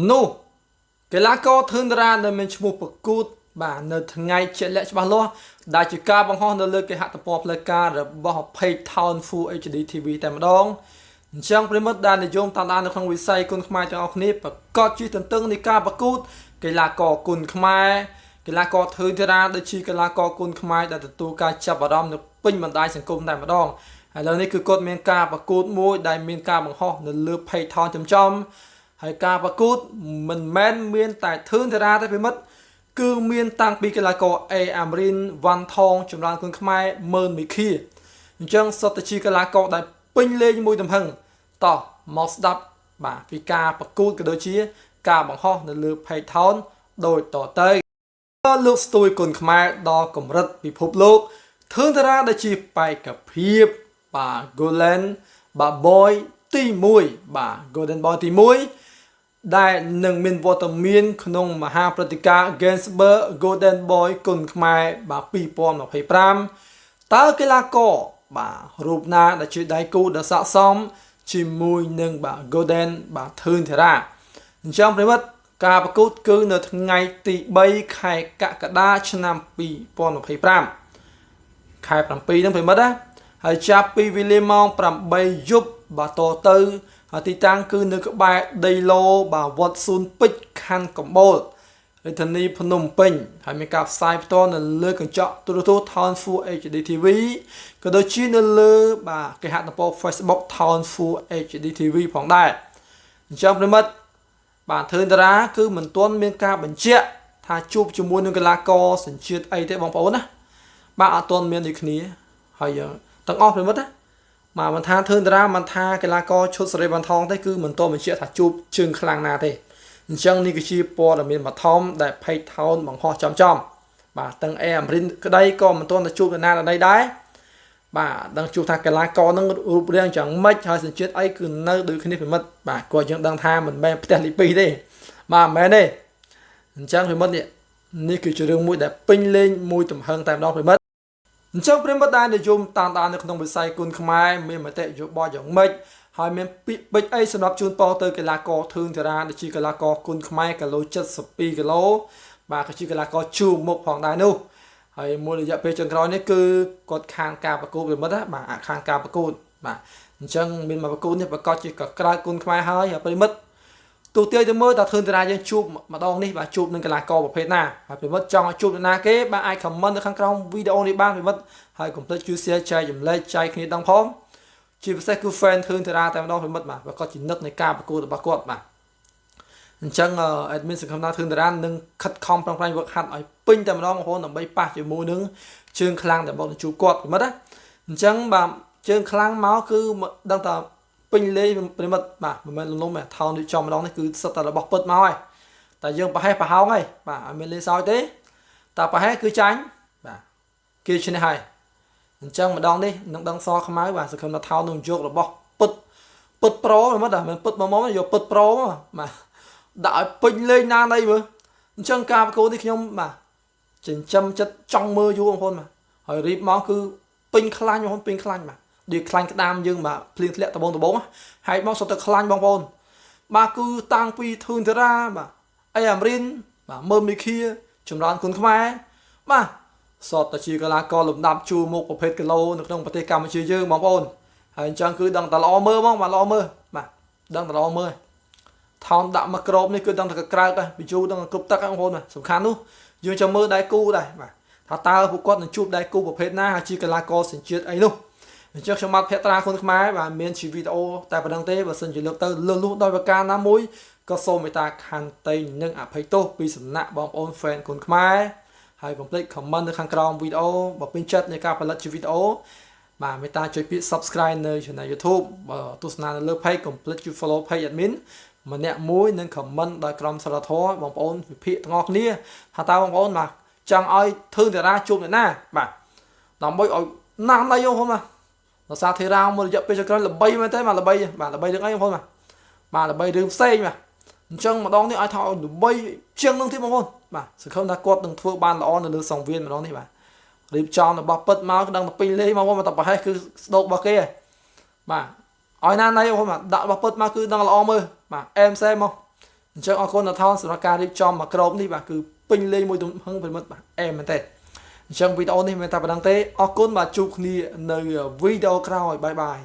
នោះកីឡាករធឿនតារាដែលមានឈ្មោះប្រកួតបាទនៅថ្ងៃជាក់លាក់ច្បាស់លាស់ដែលជាការបង្ហោះនៅលើគេហទំព័រផ្លូវការរបស់ Page Town Full HD TV តែម្ដងអញ្ចឹងប្រិមិត្តដែលនិយមតាមដាននៅក្នុងវិស័យគុនខ្មែរទាំងអស់គ្នាប្រកាសជាទន្ទឹងនៃការប្រកួតកីឡាករគុនខ្មែរកីឡាករធឿនតារាដូចជាកីឡាករគុនខ្មែរដែលទទួលការចាប់អារម្មណ៍នៅពេញបណ្ដាញសង្គមតែម្ដងហើយឥឡូវនេះគឺគាត់មានការប្រកួតមួយដែលមានការបង្ហោះនៅលើ Page Town ចំហើយការប្រកួតមិនមែនមានតែធឿនតារាទេប្រិមិត្តគឺមានតាំងពីកីឡាករអេអាមរិនវ៉ាន់ថងចម្រើនគុនខ្មែរមើលមីខៀអញ្ចឹងសុទ្ធតែជាកីឡាករដែលពេញលេងមួយទំហឹងតោះមកស្ដាប់បាទពីការប្រកួតក៏ដូចជាការបង្ហោះនៅលើ Page Town ដូចតទៅលោកស្ទួយគុនខ្មែរដល់កម្រិតពិភពលោកធឿនតារាដែលជាបេក្ខភាពបាទ Golden បាទ Boy ទី1បាទ Golden Boy ទី1ដែលនឹងមានវត្តមានក្នុងមហាព្រឹត្តិការណ៍ Gainsbourg Golden Boy គុនខ្មែរបាទ2025តើកីឡាករបាទរូបណាដែលជាដៃគូដ៏ស័ក្តិសមជាមួយនឹងបាទ Golden បាទធឿនតារាអញ្ចឹងប្រិមិត្តការប្រកួតគឺនៅថ្ងៃទី3ខែកក្កដាឆ្នាំ2025ខែ7ហ្នឹងប្រិមិត្តណាហើយចាប់ពីវេលាម៉ោង8យប់បាទតទៅហើយទីតាំងគឺនៅក្បែរដីឡូបាទវត្តស៊ូនពេជ្រខណ្ឌកំបូលរាជធានីភ្នំពេញហើយមានការផ្សាយផ្ទាល់នៅលើកញ្ចក់ទូរទស្សន៍ Town Full HD TV ក៏ដូចជានៅលើបាទគេហទំព័រ Facebook Town Full HD TV ផងដែរអញ្ចឹងប្រិមិត្តបាទធឿនតារាគឺមិនទាន់មានការបញ្ជាក់ថាជួបជាមួយនឹងកីឡាករសញ្ជាតិអីទេបងប្អូនណាបាទអត់ទាន់មានដូចគ្នាហើយទាំងអស់ប្រិមិត្តណាមកមិនថាធឿនតារាមិនថាកីឡាករឈុតសេរីវ៉ាន់ថងទេគឺមិនទាន់បញ្ជាក់ថាជួបជើងខ្លាំងណាទេអញ្ចឹងនេះគឺជាព័ត៌មានបឋមដែល Page Town បង្ហោះចំបាទទាំងអេអាមរិនក្តីក៏មិនទាន់ទៅជួបនរណាដដែលដែរបាទដឹងជួបថាកីឡាករនឹងរូបរាងយ៉ាងម៉េចហើយសញ្ជាតិអីគឺនៅដូចគ្នាប្រិមិត្តបាទគាត់យើងដឹងថាមិនមែនផ្ទះលេខ2ទេបាទមិនមែនទេអញ្ចឹងប្រិមិត្តនេះគឺជារឿងមួយដែលពេញលេងមួយទំហឹងតែម្ដងប្រិមិត្តអញ្ចឹងប្រិមិត្តដែលនិយមតាមដាននៅក្នុងវិស័យគុនខ្មែរមានមតិយោបល់យ៉ាងម៉េចហើយមានពាក្យពេចន៍អីសម្រាប់ជូនពរទៅកីឡាករធឿនតារាដែលជាកីឡាករគុនខ្មែរគីឡូ72គីឡូបាទក៏ជាកីឡាករជួរមុខផងដែរនោះហើយមួយរយៈពេលចុងក្រោយនេះគឺគាត់ខានការប្រកួតប្រិមិត្តណាបាទខានការប្រកួតបាទអញ្ចឹងមានមកប្រកួតនេះប្រកាសជាក៏ក្រៅគុនខ្មែរហើយប្រិមិត្តទូទៅទៅមើលតើធឿនតារាយើងជួបម្ដងនេះបាទជួបនឹងកីឡាករប្រភេទណាហើយប្រិមិត្តចង់ឲ្យជួបនរណាគេបាទអាច comment នៅខាងក្រោមវីដេអូនេះបានប្រិមិត្តហើយកុំភ្លេចជួយ share ចែកចម្លែកចែកគ្នាដឹងផងជាពិសេសគឺ fan ធឿនតារាតែម្ដងប្រិមិត្តបាទប្រកាសជានឹកនៃការប្រកួតរបស់គាត់បាទអញ្ចឹងadmin សង្ឃឹមថាធឿនតារានឹងខិតខំប្រឹងប្រែងវឹកហាត់ឲ្យពេញតែម្ដងបងប្អូនដើម្បីប៉ះជាមួយនឹងជើងខ្លាំងដែលមកជួបគាត់ប្រិមិត្តណាអញ្ចឹងបាទជើងខ្លាំងមកគឺដឹងថាពេញលេងប្រិមិត្តបាទមិនមែនលំទេថោនដូចចំម្ដងនេះគឺសិតតែរបស់ពិតមកហើយតែយើងប្រហែលប្រហោងហើយបាទអត់មានលេងសើចទេតែប្រហែលគឺចាញ់បាទគេឈ្នះហើយអញ្ចឹងម្ដងនេះនឹងដឹងសខ្មៅបាទសង្ឃឹមថាថោននឹងយករបស់ពិតប្រូប្រិមិត្តមិនពិតមកមកយកពិតប្រូបាទដាក់ឲ្យពេញលេងណាណីមើលអញ្ចឹងការប្រកួតនេះខ្ញុំបាទចិញ្ចឹមចិត្តចង់មើលយូរបងប្អូនបាទហើយរៀបមកគឺពេញខ្លាញ់បងប្អូនពេញខ្លាញ់បាទដូចខ្លាញ់ក្តាមយើងបាទភ្លៀងធ្លាក់ដបងហើយមកសុទ្ធតែខ្លាញ់បងប្អូនបាទគឺតាំងពីធឿនតារាបាទអេអាមរិនបាទមើលមីខៀចម្រើនគុនខ្មែរបាទសុទ្ធតែជាកីឡាករលំដាប់ជួរមុខប្រភេទគីឡូនៅក្នុងប្រទេសកម្ពុជាយើងបងប្អូនហើយអញ្ចឹងគឺដឹងតែល្អមើលហ្មងបាទល្អមើលបាទដឹងតែល្អមើលថោនដាក់មកក្របនេះគឺដឹងតែក្រើកហើយបញ្ជូដឹងគ្រប់ទឹកបងប្អូនសំខាន់នោះយើងចាំមើលដៃគូដែរបាទថាតើពួកគាត់នឹងជួបដៃគូប្រភេទណាហើយជាកីឡាករសញ្ជាតិអីនោះអញ្ចឹងខ្ញុំបាទភក្ត្រាគុនខ្មែរបាទមានជីវីដេអូតែប៉ុណ្្នឹងទេបើសិនជាលើកទៅលឺលុះដោយប្រការណាមួយក៏សូមមេត្តាខន្តីនិងអភ័យទោសពីសំណាក់បងប្អូន fan គុនខ្មែរហើយកុំភ្លេច comment នៅខាងក្រោមវីដេអូបើពេញចិត្តនៃការផលិតជាវីដេអូបាទមេត្តាចុចពាក្យ subscribe នៅ channel YouTube បើទស្សនានៅលើ page កុំភ្លេចជួយ follow page admin ម្នាក់មួយនឹង comment ដោយក្រុមសិលធម៌បងប្អូនវិភាគទាំងអស់គ្នាថាតើបងប្អូនបាទចង់ឲ្យធឿនតារាជួបអ្នកណាបាទដើម្បីឲ្យណាស់ណៃបងប្អូនបាទដោយសារធីរ៉ាមួយរយៈពេលចុងក្រោយល្បីមែនទេបាទល្បីបាទល្បីរឿងអីបងប្អូនបាទល្បីរឿងផ្សេងបាទអញ្ចឹងម្ដងនេះឲ្យថាល្បីជាងនឹងទៀតបងប្អូនបាទសង្ឃឹមថាគាត់នឹងធ្វើបានល្អនៅលើសង្វៀនម្ដងនេះបាទរៀបចំរបស់ពិតមកដឹងតែពេញលេងបងប្អូនតែប្រហែលគឺស្ដោករបស់គេហើយបាទឲ្យណាណៃបងប្អូនបាទដាក់របស់ពិតមកគឺដឹងល្អមើលបាទអែមសែមក អញ្ចឹងអរគុណដល់ថោសម្រាប់ការរៀបចំមកក្រុមនេះបាទគឺពេញលេងមួយទំហឹងប្រិមិត្តបាទអែមមែនទេអញ្ចឹងវីដេអូនេះមិនតែប៉ុណ្្នឹងទេអរគុណបាទជួបគ្នានៅវីដេអូក្រោយបាយបាយ